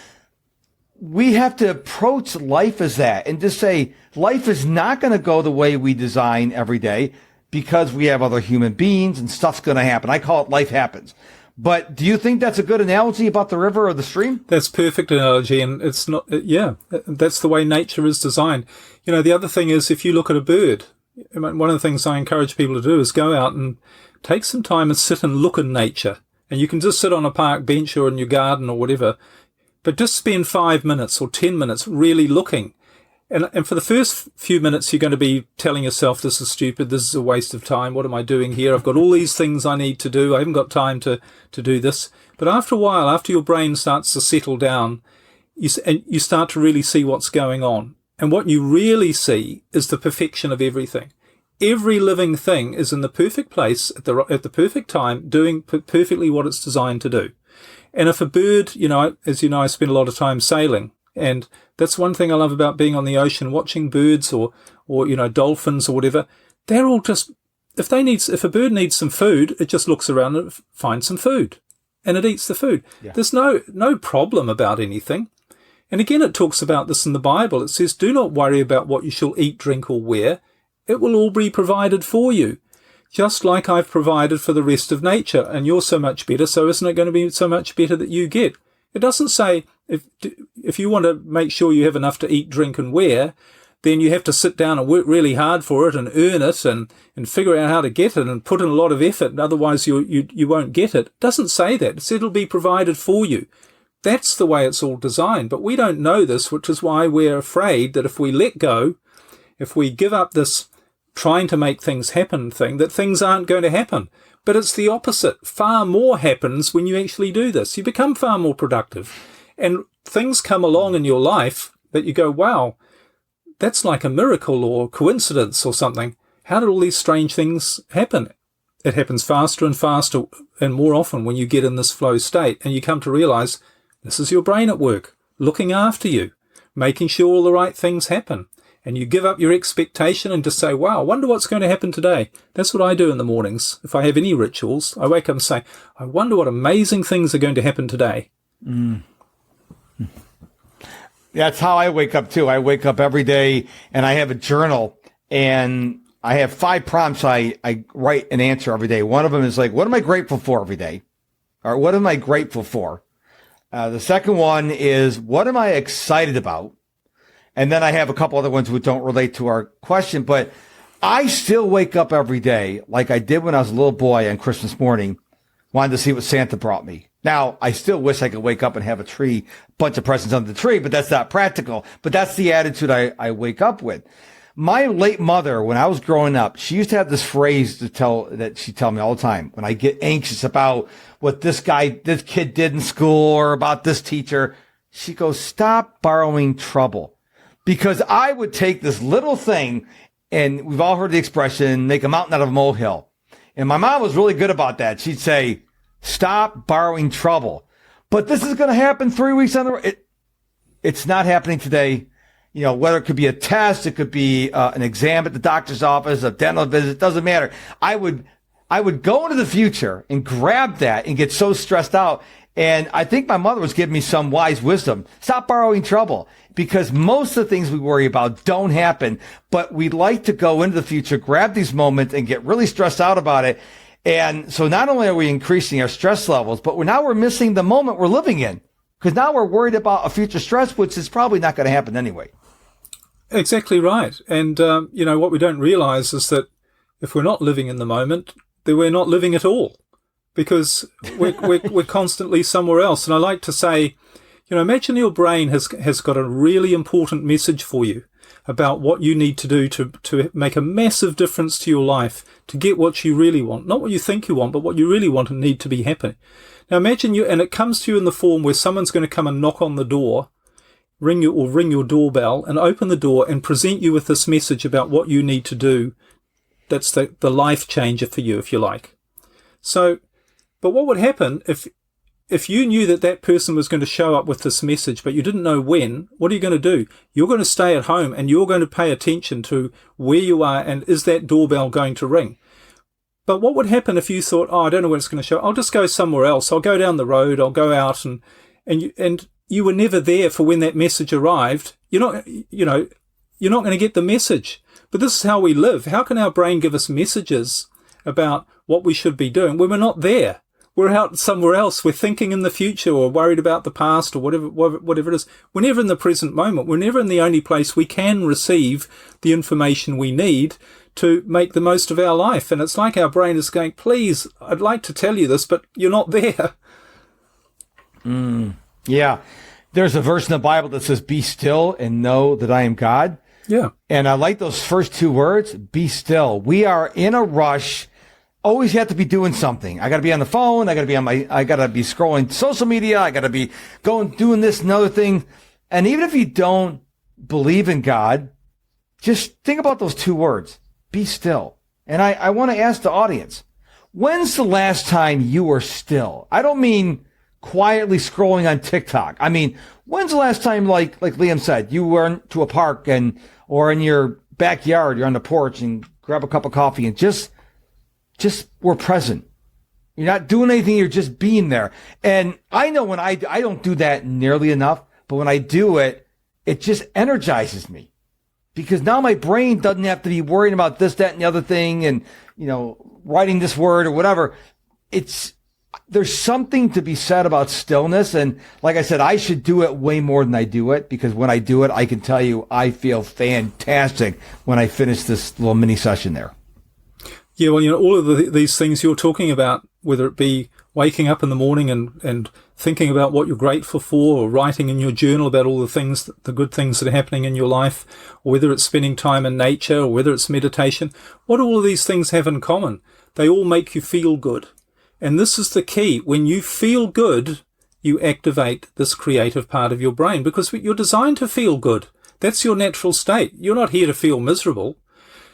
we have to approach life as that and just say life is not going to go the way we design every day, because we have other human beings and stuff's going to happen. I call it life happens. But do you think that's a good analogy about the river or the stream? That's perfect analogy. And it's not, that's the way nature is designed. The other thing is, if you look at a bird, one of the things I encourage people to do is go out and take some time and sit and look at nature. And you can just sit on a park bench or in your garden or whatever, but just spend 5 minutes or 10 minutes really looking. And for the first few minutes, you're going to be telling yourself, this is stupid, this is a waste of time, what am I doing here? I've got all these things I need to do, I haven't got time to do this. But after a while, after your brain starts to settle down, you start to really see what's going on. And what you really see is the perfection of everything. Every living thing is in the perfect place at the perfect time, doing perfectly what it's designed to do. And if a bird, as you know, I spend a lot of time sailing, and that's one thing I love about being on the ocean, watching birds or dolphins or whatever. They're all just, if a bird needs some food, it just looks around and finds some food and it eats the food. Yeah. There's no problem about anything. And again, it talks about this in the Bible. It says, do not worry about what you shall eat, drink, or wear. It will all be provided for you, just like I've provided for the rest of nature. And you're so much better, so isn't it going to be so much better that you get? It doesn't say if you want to make sure you have enough to eat, drink, and wear, then you have to sit down and work really hard for it and earn it and figure out how to get it and put in a lot of effort, and otherwise you won't get it. It doesn't say that. It said it'll be provided for you. That's the way it's all designed. But we don't know this, which is why we're afraid that if we let go, if we give up this trying to make things happen thing, that things aren't going to happen. But it's the opposite. Far more happens when you actually do this. You become far more productive. And things come along in your life that you go, wow, that's like a miracle or coincidence or something. How did all these strange things happen? It happens faster and faster and more often when you get in this flow state, and you come to realize this is your brain at work, looking after you, making sure all the right things happen. And you give up your expectation and just say, wow, I wonder what's going to happen today. That's what I do in the mornings. If I have any rituals, I wake up and say, I wonder what amazing things are going to happen today. Mm. That's how I wake up too. I wake up every day and I have a journal, and I have 5 prompts I write an answer every day. One of them is like, what am I grateful for every day? Or what am I grateful for? The second one is, what am I excited about? And then I have a couple other ones which don't relate to our question, but I still wake up every day like I did when I was a little boy on Christmas morning, wanted to see what Santa brought me. Now, I still wish I could wake up and have a bunch of presents under the tree, but that's not practical. But that's the attitude I wake up with. My late mother, when I was growing up, she used to have this phrase that she'd tell me all the time when I get anxious about what this kid did in school or about this teacher. She goes, stop borrowing trouble. Because I would take this little thing, and we've all heard the expression, make a mountain out of a molehill. And my mom was really good about that. She'd say, stop borrowing trouble. But this is going to happen 3 weeks on the road. It's not happening today. You know, whether it could be a test, it could be an exam at the doctor's office, a dental visit, doesn't matter. I would go into the future and grab that and get so stressed out. And I think my mother was giving me some wise wisdom. Stop borrowing trouble, because most of the things we worry about don't happen. But we like to go into the future, grab these moments and get really stressed out about it. And so not only are we increasing our stress levels, but we're missing the moment we're living in, because now we're worried about a future stress, which is probably not going to happen anyway. Exactly right. And, what we don't realize is that if we're not living in the moment, then we're not living at all, because we're constantly somewhere else. And I like to say, imagine your brain has got a really important message for you about what you need to do to make a massive difference to your life, to get what you really want. Not what you think you want, but what you really want and need to be happy. Now imagine and it comes to you in the form where someone's going to come and knock on the door, ring your doorbell and open the door and present you with this message about what you need to do. That's the life changer for you, if you like. So, but what would happen if you knew that person was going to show up with this message, but you didn't know when? What are you going to do? You're going to stay at home and you're going to pay attention to where you are and is that doorbell going to ring? But what would happen if you thought, I don't know when it's going to show. I'll just go somewhere else. I'll go down the road. I'll go out and you were never there for when that message arrived. You're not going to get the message. But this is how we live. How can our brain give us messages about what we should be doing when we're not there? We're out somewhere else. We're thinking in the future or worried about the past or whatever it is. We're never in the present moment. We're never in the only place we can receive the information we need to make the most of our life. And it's like our brain is going, please, I'd like to tell you this, but you're not there. Yeah. There's a verse in the Bible that says, be still and know that I am God. Yeah. And I like those first 2 words, be still. We are in a rush. Always have to be doing something. I got to be on the phone. I got to be scrolling social media. I got to be doing this and other thing. And even if you don't believe in God, just think about those 2 words, be still. And I want to ask the audience, when's the last time you were still? I don't mean quietly scrolling on TikTok. I mean, when's the last time, like Liam said, you went to a park or in your backyard, you're on the porch and grab a cup of coffee and just were present. You're not doing anything. You're just being there. And I know when I don't do that nearly enough, But when I do it, it just energizes me because now my brain doesn't have to be worrying about this, that, and the other thing and, writing this word or whatever. There's something to be said about stillness. And like I said, I should do it way more than I do it because when I do it, I can tell you I feel fantastic when I finish this little mini session there. Yeah, well, all of these things you're talking about, whether it be waking up in the morning and thinking about what you're grateful for, or writing in your journal about all the things, the good things that are happening in your life, or whether it's spending time in nature, or whether it's meditation, what all of these things have in common? They all make you feel good. And this is the key. When you feel good, you activate this creative part of your brain because you're designed to feel good. That's your natural state. You're not here to feel miserable.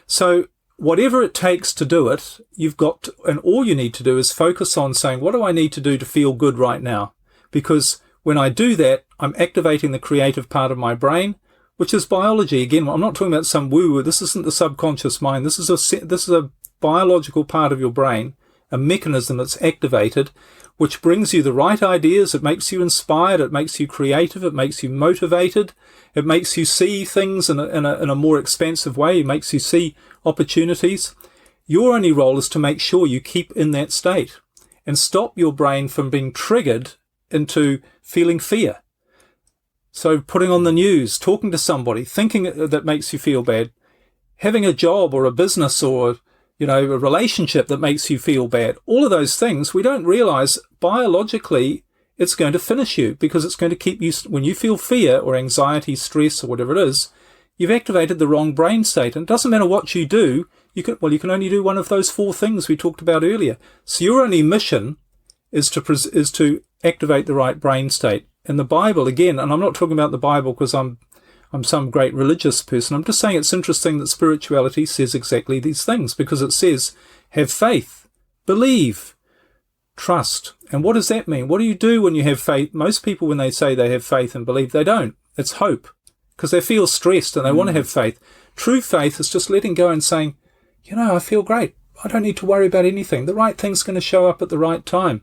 So whatever it takes to do it, and all you need to do is focus on saying, what do I need to do to feel good right now? Because when I do that, I'm activating the creative part of my brain, which is biology. Again, I'm not talking about some woo-woo. This isn't the subconscious mind. This is a biological part of your brain, a mechanism that's activated, which brings you the right ideas. It makes you inspired. It makes you creative. It makes you motivated. It makes you see things in a more expansive way. It makes you see opportunities. Your only role is to make sure you keep in that state and stop your brain from being triggered into feeling fear. So putting on the news, talking to somebody, thinking that makes you feel bad, having a job or a business or a relationship that makes you feel bad. All of those things, we don't realize biologically it's going to finish you because it's going to keep you, when you feel fear or anxiety, stress or whatever it is, you've activated the wrong brain state. And it doesn't matter what you do, you can only do one of those 4 things we talked about earlier. So your only mission is to activate the right brain state. And the Bible, again, and I'm not talking about the Bible because I'm some great religious person. I'm just saying it's interesting that spirituality says exactly these things because it says, have faith, believe, trust. And what does that mean? What do you do when you have faith? Most people, when they say they have faith and believe, they don't. It's hope because they feel stressed and they want to have faith. True faith is just letting go and saying, I feel great. I don't need to worry about anything. The right thing's going to show up at the right time.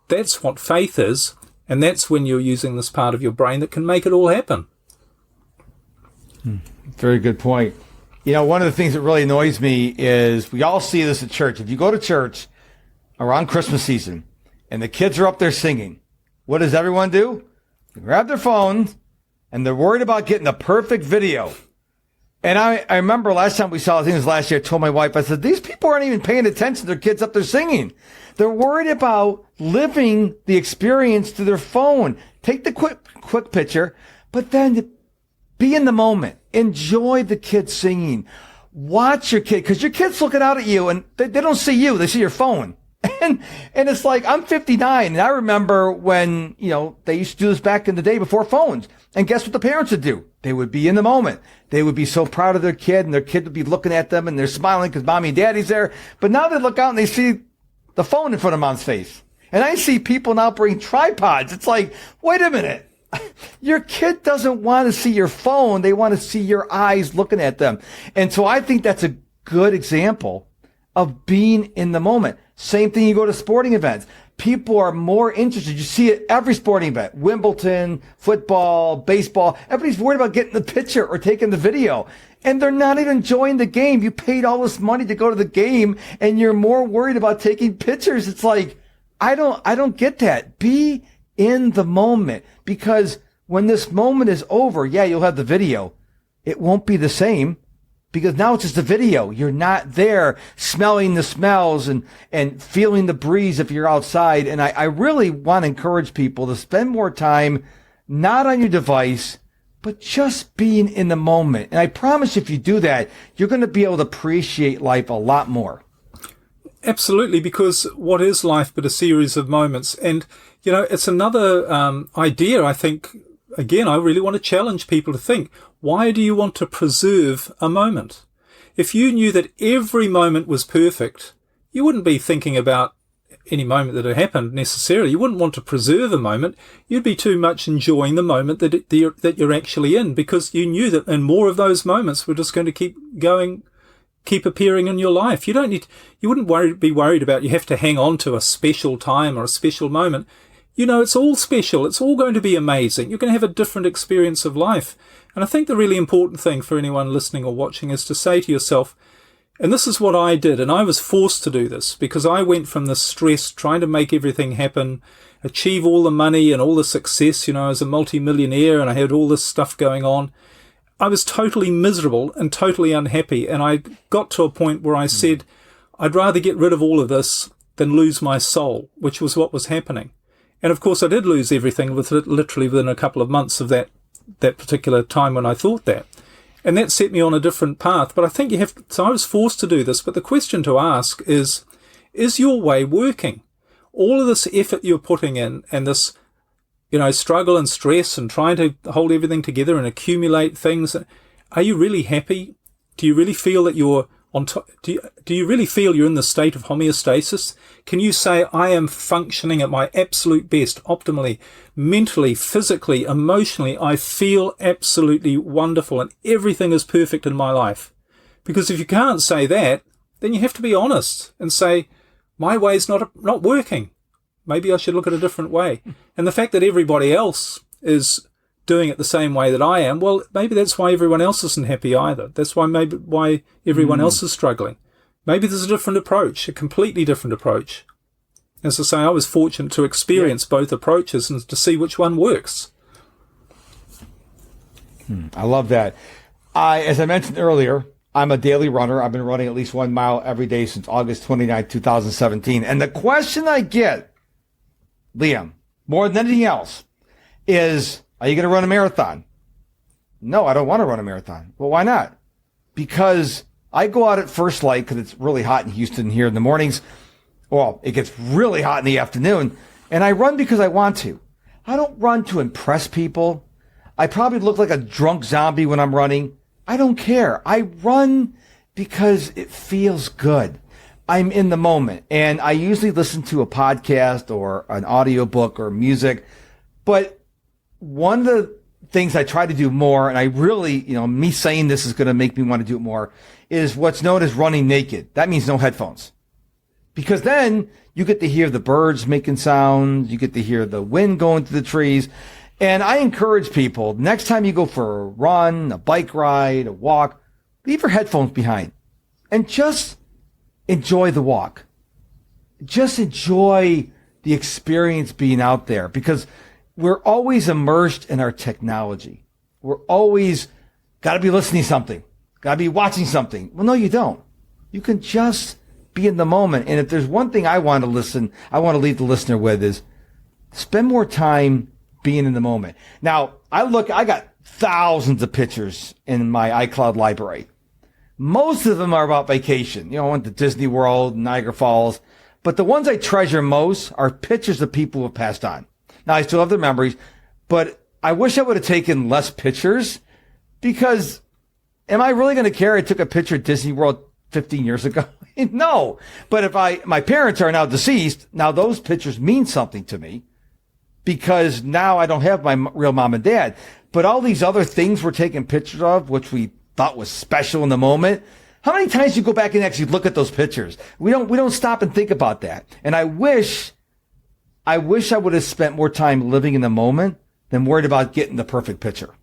That's what faith is. And that's when you're using this part of your brain that can make it all happen. Very good point. One of the things that really annoys me is we all see this at church. If you go to church around Christmas season and the kids are up there singing, what does everyone do? They grab their phones and they're worried about getting the perfect video. And I remember last time we saw things last year, I told my wife, I said, these people aren't even paying attention to their kids up there singing. They're worried about living the experience through their phone. Take the quick picture, but then be in the moment. Enjoy the kids singing. Watch your kid, because your kid's looking out at you and they don't see you. They see your phone. And it's like, I'm 59 and I remember when, they used to do this back in the day before phones. And guess what the parents would do? They would be in the moment. They would be so proud of their kid and their kid would be looking at them and they're smiling because mommy and daddy's there. But now they look out and they see the phone in front of mom's face. And I see people now bring tripods. It's like, wait a minute. Your kid doesn't want to see your phone. They want to see your eyes looking at them. And so I think that's a good example of being in the moment. Same thing, you go to sporting events. People are more interested. You see it every sporting event, Wimbledon, football, baseball. Everybody's worried about getting the picture or taking the video. And they're not even enjoying the game. You paid all this money to go to the game and you're more worried about taking pictures. It's like, I don't get that. Be in the moment, because when this moment is over, yeah, you'll have the video. It won't be the same because now it's just a video. You're not there smelling the smells and feeling the breeze if you're outside. And I really want to encourage people to spend more time, not on your device, but just being in the moment. And I promise if you do that, you're going to be able to appreciate life a lot more. Absolutely, because what is life but a series of moments? And, it's another idea, I think, again, I really want to challenge people to think, why do you want to preserve a moment? If you knew that every moment was perfect, you wouldn't be thinking about any moment that had happened necessarily. You wouldn't want to preserve a moment. You'd be too much enjoying the moment that you're actually in, because you knew that and more of those moments were just going to keep appearing in your life. You wouldn't be worried about you have to hang on to a special time or a special moment. you know it's all special. It's all going to be amazing. You're going to have a different experience of life. And I think the really important thing for anyone listening or watching is to say to yourself, and this is what I did, and I was forced to do this because I went from the stress, trying to make everything happen, achieve all the money and all the success. You know, I was a multi-millionaire and I had all this stuff going on. I was totally miserable and totally unhappy. And I got to a point where I said, I'd rather get rid of all of this than lose my soul, which was what was happening. And of course, I did lose everything literally within a couple of months of that particular time when I thought that. And that set me on a different path. But I think so I was forced to do this. But the question to ask is your way working? All of this effort you're putting in and this, you know, struggle and stress and trying to hold everything together and accumulate things, are you really happy? Do you really feel that you're on top? Do you really feel you're in the state of homeostasis? Can you say, I am functioning at my absolute best, optimally, mentally, physically, emotionally? I feel absolutely wonderful and everything is perfect in my life. Because if you can't say that, then you have to be honest and say, my way's not working. Maybe I should look at a different way. And the fact that everybody else is doing it the same way that I am, well, maybe that's why everyone else isn't happy either. That's why everyone else is struggling. Maybe there's a different approach, a completely different approach. As I say, I was fortunate to experience both approaches and to see which one works. I love that. As I mentioned earlier, I'm a daily runner. I've been running at least 1 mile every day since August 29, 2017. And the question I get, Liam, more than anything else, is, are you going to run a marathon? No, I don't want to run a marathon. Well, why not? Because I go out at first light because it's really hot in Houston here in the mornings. Well, it gets really hot in the afternoon. And I run because I want to. I don't run to impress people. I probably look like a drunk zombie when I'm running. I don't care. I run because it feels good. I'm in the moment. And I usually listen to a podcast or an audiobook or music. But one of the things I try to do more, and I really, me saying this is going to make me want to do it more, is what's known as running naked. That means no headphones. Because then you get to hear the birds making sounds. You get to hear the wind going through the trees. And I encourage people, next time you go for a run, a bike ride, a walk, leave your headphones behind and just enjoy the walk. Just enjoy the experience being out there, because we're always immersed in our technology. We're always got to be listening to something, got to be watching something. Well, no, you don't. You can just be in the moment. And if there's one thing I want to leave the listener with is spend more time being in the moment. Now, I got thousands of pictures in my iCloud library. Most of them are about vacation. I went to Disney World, Niagara Falls. But the ones I treasure most are pictures of people who have passed on. Now, I still have their memories, but I wish I would have taken less pictures, because am I really going to care I took a picture at Disney World 15 years ago? No. But if my parents are now deceased, now those pictures mean something to me, because now I don't have my real mom and dad. But all these other things we're taking pictures of, which we thought was special in the moment, how many times do you go back and actually look at those pictures? We don't stop and think about that. And I wish I would have spent more time living in the moment than worried about getting the perfect picture.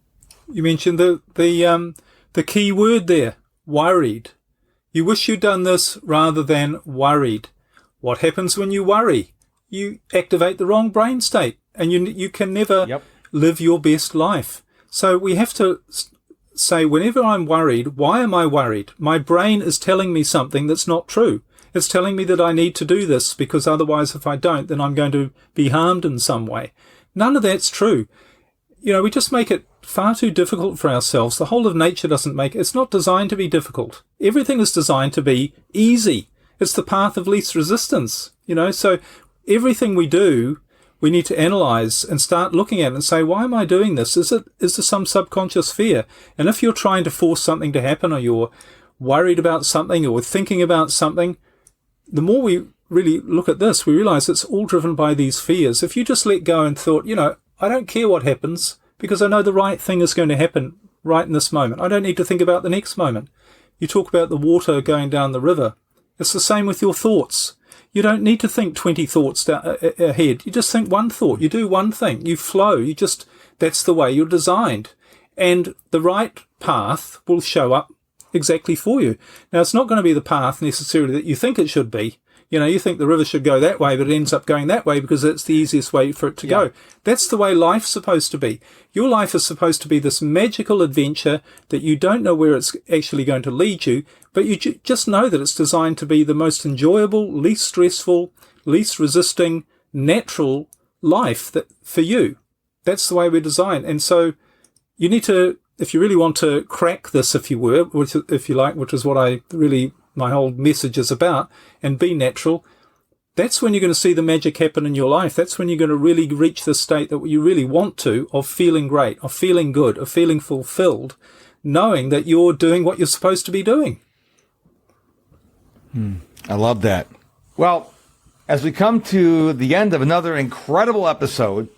You mentioned the key word there, worried. You wish you'd done this rather than worried. What happens when you worry? You activate the wrong brain state, and you can never live your best life. So we have to say, whenever I'm worried, why am I worried? My brain is telling me something that's not true. It's telling me that I need to do this, because otherwise if I don't, then I'm going to be harmed in some way. None of that's true. We just make it far too difficult for ourselves. The whole of nature it's not designed to be difficult. Everything is designed to be easy. It's the path of least resistance, so everything we do, we need to analyze and start looking at it and say, why am I doing this? Is there some subconscious fear? And if you're trying to force something to happen, or you're worried about something, or thinking about something, the more we really look at this, we realize it's all driven by these fears. If you just let go and thought, I don't care what happens, because I know the right thing is going to happen right in this moment. I don't need to think about the next moment. You talk about the water going down the river. It's the same with your thoughts. You don't need to think 20 thoughts ahead. You just think one thought. You do one thing. You flow. That's the way you're designed. And the right path will show up exactly for you. Now, it's not going to be the path necessarily that you think it should be. You think the river should go that way, but it ends up going that way because it's the easiest way for it to go. That's the way life's supposed to be. Your life is supposed to be this magical adventure that you don't know where it's actually going to lead you, but you just know that it's designed to be the most enjoyable, least stressful, least resisting, natural life for you. That's the way we're designed. And so you need to, if you really want to crack this, if you like, which is what my whole message is about, and be natural, that's when you're going to see the magic happen in your life. That's when you're going to really reach the state that you really want to, of feeling great, of feeling good, of feeling fulfilled, knowing that you're doing what you're supposed to be doing. I love that. Well, as we come to the end of another incredible episode,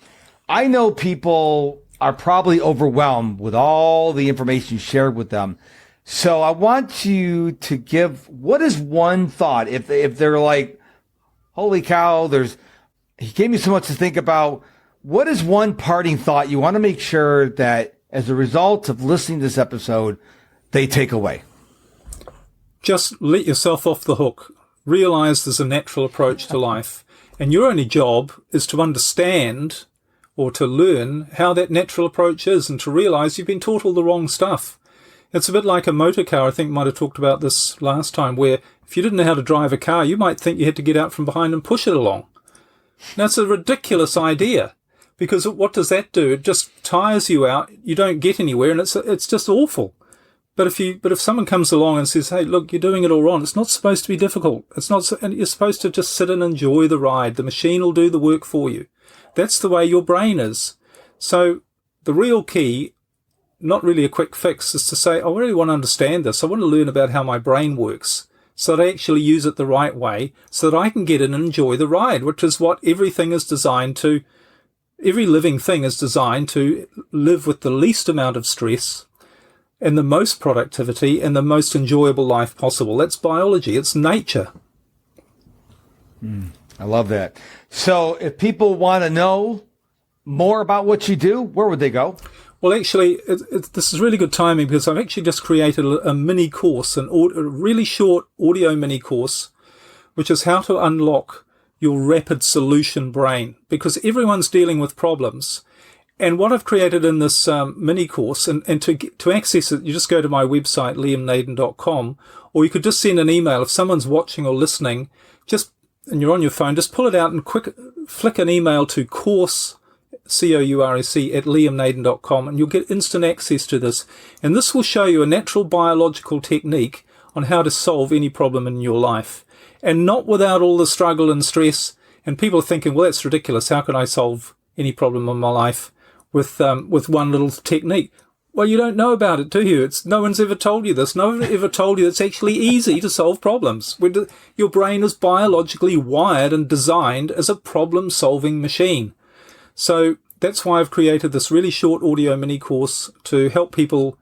I know people are probably overwhelmed with all the information you shared with them. So I want you to give, what is one thought, if they're like, holy cow, he gave me so much to think about. What is one parting thought you want to make sure that as a result of listening to this episode, they take away? Just let yourself off the hook. Realize there's a natural approach to life. And your only job is to understand or to learn how that natural approach is, and to realize you've been taught all the wrong stuff. It's a bit like a motor car. I think I might have talked about this last time, where if you didn't know how to drive a car, you might think you had to get out from behind and push it along. Now, it's a ridiculous idea, because what does that do? It just tires you out. You don't get anywhere, and it's just awful. But if someone comes along and says, hey, look, you're doing it all wrong, it's not supposed to be difficult. And you're supposed to just sit and enjoy the ride. The machine will do the work for you. That's the way your brain is. So the real key, not really a quick fix, is to say, I really want to understand this. I want to learn about how my brain works so that I actually use it the right way, so that I can get in and enjoy the ride, which is what everything is designed to. Every living thing is designed to live with the least amount of stress and the most productivity and the most enjoyable life possible. That's biology. It's nature. I love that. So if people want to know more about what you do, where would they go? Well, actually, this is really good timing, because I've actually just created a mini course, a really short audio mini course, which is how to unlock your rapid solution brain, because everyone's dealing with problems. And what I've created in this mini course, and to access it, you just go to my website, liamnaden.com, or you could just send an email. If someone's watching or listening, and you're on your phone, just pull it out and flick an email to course, COURSE, at liamnaden.com, and you'll get instant access to this. And this will show you a natural biological technique on how to solve any problem in your life, and not without all the struggle and stress. And people are thinking, well, that's ridiculous. How can I solve any problem in my life with one little technique? Well, you don't know about it, do you? No one's ever told you this. No one ever told you it's actually easy to solve problems. Your brain is biologically wired and designed as a problem-solving machine. So that's why I've created this really short audio mini course to help people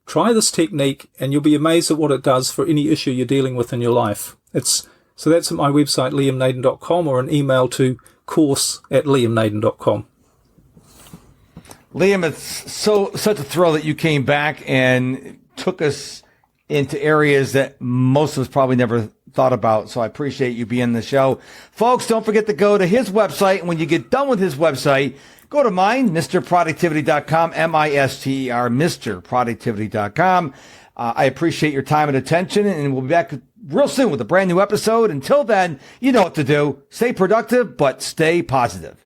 try this technique, and you'll be amazed at what it does for any issue you're dealing with in your life. So that's at my website, liamnaden.com, or an email to course@liamnaden.com. Liam, it's such a thrill that you came back and took us into areas that most of us probably never thought about. So I appreciate you being on the show. Folks, don't forget to go to his website. And when you get done with his website, go to mine, MrProductivity.com, MISTER, MrProductivity.com. I appreciate your time and attention, and we'll be back real soon with a brand new episode. Until then, you know what to do. Stay productive, but stay positive.